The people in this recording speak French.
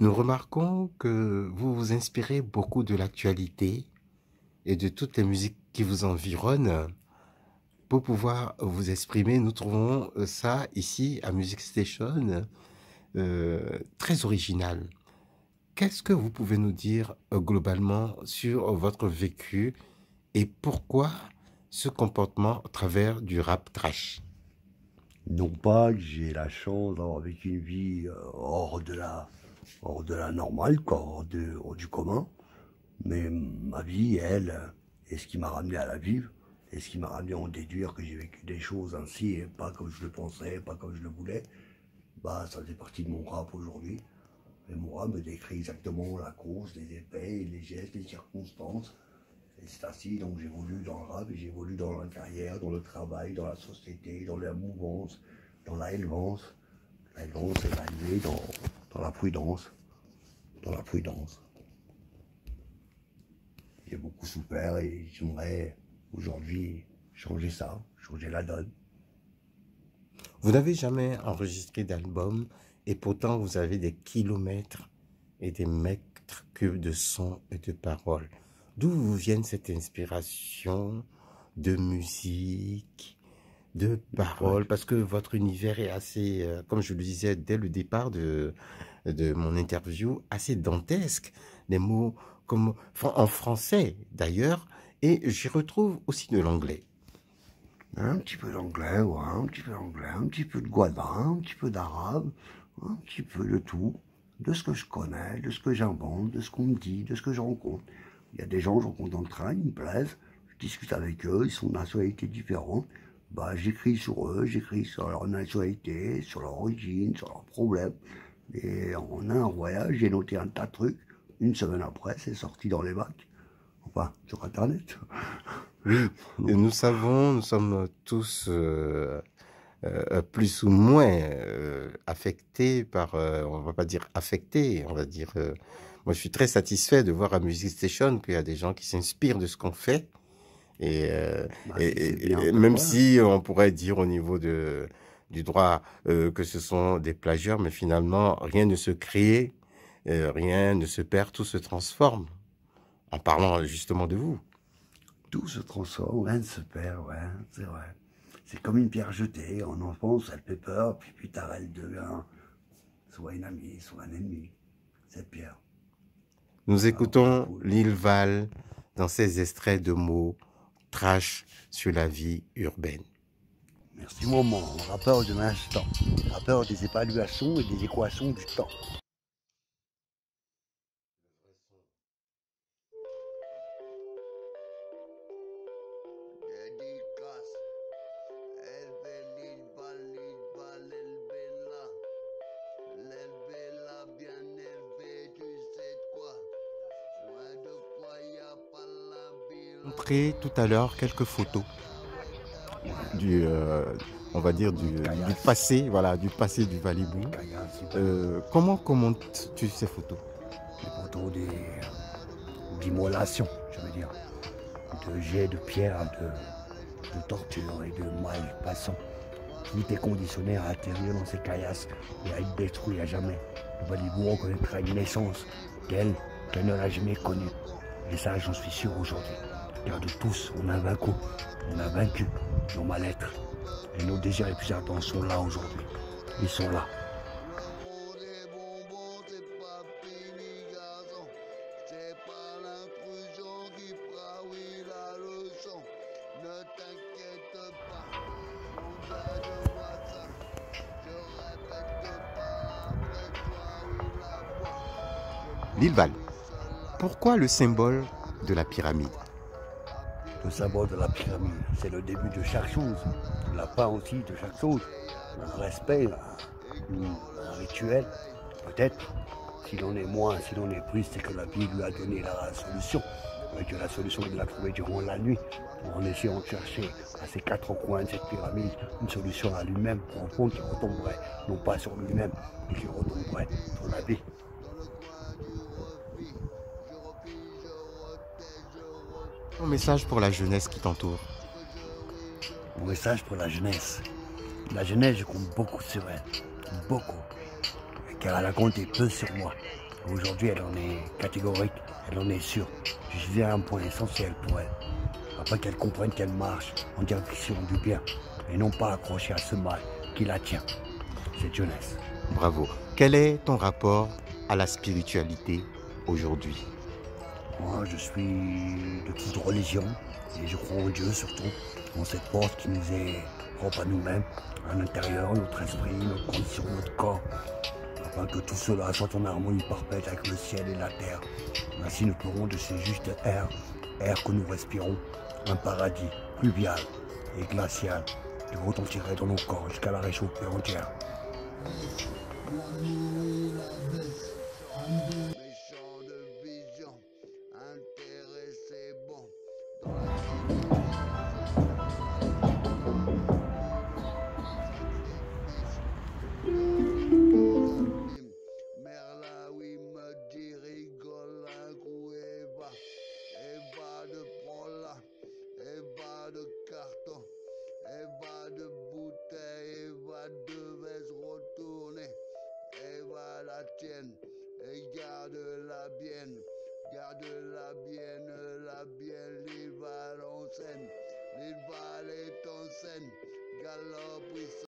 Nous remarquons que vous vous inspirez beaucoup de l'actualité et de toutes les musiques qui vous environnent pour pouvoir vous exprimer. Nous trouvons ça ici à Music Station très original. Qu'est-ce que vous pouvez nous dire globalement sur votre vécu et pourquoi ce comportement à travers du rap trash? Non pas que j'ai la chance d'avoir vécu une vie hors de la normale, quoi, hors du commun, mais ma vie, elle, est ce qui m'a ramené à la vivre, et ce qui m'a ramené à en déduire que j'ai vécu des choses ainsi, et pas comme je le pensais, pas comme je le voulais, bah ça fait partie de mon rap aujourd'hui. Et mon rap me décrit exactement la cause, les effets, les gestes, les circonstances. Et c'est ainsi, donc j'évolue dans le rap, et j'évolue dans la carrière, dans le travail, dans la société, dans la mouvance, dans la élevance. La élevance évaluée dans la prudence. Dans la prudence. J'ai beaucoup souffert et j'aimerais aujourd'hui changer ça, changer la donne. Vous n'avez jamais enregistré d'album et pourtant vous avez des kilomètres et des mètres cubes de sons et de paroles. D'où vous vient cette inspiration de musique, de paroles? Parce que votre univers est assez, comme je le disais dès le départ de mon interview, assez dantesque. Des mots comme en français d'ailleurs, et j'y retrouve aussi de l'anglais. Un petit peu d'anglais, ouais, un petit peu d'anglais, un petit peu de guaderin, un petit peu d'arabe, un petit peu de tout, de ce que je connais, de ce que j'invente, de ce qu'on me dit, de ce que je rencontre. Il y a des gens que je rencontre dans le train, ils me plaisent, je discute avec eux, ils sont de nationalités différentes. Bah, j'écris sur eux, j'écris sur leur nationalité, sur leur origine, sur leurs problèmes. Et en un voyage, j'ai noté un tas de trucs. Une semaine après, c'est sorti dans les bacs. Enfin, sur Internet. Oui, nous savons, nous sommes tous plus ou moins affectés par, on va pas dire affectés, on va dire. Moi, je suis très satisfait de voir à Music Station qu'il y a des gens qui s'inspirent de ce qu'on fait. Et, Bah, si c'est bien, même voilà. si on pourrait dire au niveau du droit que ce sont des plagiats, mais finalement, rien ne se crée, rien ne se perd, tout se transforme. En parlant justement de vous. Tout se transforme, rien ne se perd, ouais, c'est vrai. C'est comme une pierre jetée, en enfance, elle fait peur, puis plus tard, elle devient soit une amie, soit un ennemi, cette pierre. Nous Alors, écoutons cool. Lil Val dans ses extraits de mots trash sur la vie urbaine. Merci moment, rappeur de l'instant, rappeur des évaluations et des équations du temps. Montré tout à l'heure quelques photos du, on va dire du passé, voilà, du passé du Valibou. Comment commentes-tu ces photos? Les photos d'immolation, je veux dire, de jets de pierre, de torture et de mal passant. Tout est conditionné à atterrir dans ces caillasses et à être détruit à jamais. Le Valibou reconnaîtra une naissance qu'elle ne l'a jamais connue. Et ça, j'en suis sûr aujourd'hui. Car de tous, on a vaincu nos mal-être. Et nos désirs les plus ardents sont là aujourd'hui. Ils sont là. Lil Val, pourquoi le symbole de la pyramide? Le symbole de la pyramide, c'est le début de chaque chose, la fin aussi de chaque chose. Un respect, un rituel, peut-être. S'il en est moins, s'il en est plus, c'est que la vie lui a donné la solution. Et que la solution, il l'a trouvée durant la nuit, en essayant de chercher à ces quatre coins de cette pyramide une solution à lui-même profonde qui retomberait, non pas sur lui-même, mais qui retomberait sur la vie. Mon message pour la jeunesse qui t'entoure. Mon message pour la jeunesse. La jeunesse, je compte beaucoup sur elle. Beaucoup. Car elle a compté peu sur moi. Aujourd'hui, elle en est catégorique, elle en est sûre. Je viens à un point essentiel pour elle. Afin qu'elle comprenne qu'elle marche en direction du bien et non pas accrochée à ce mal qui la tient. Cette jeunesse. Bravo. Quel est ton rapport à la spiritualité aujourd'hui? Moi, je suis de toute religion et je crois en Dieu surtout, en cette force qui nous est propre à nous-mêmes, à l'intérieur, notre esprit, notre condition, notre corps, afin que tout cela soit en harmonie parfaite avec le ciel et la terre. Ainsi nous ferons de ce juste air que nous respirons, un paradis fluvial et glacial qui retentirait dans nos corps jusqu'à la réchauffer entière. Méchant de vision, intéressé bon. Merla, oui, me dit rigole un coup Eva de Prola, Eva de carton, Eva de bouteille, Eva devait se retourner, Eva la tienne, et garde-la bien, l'Ival en scène, l'Ival est en scène, galope,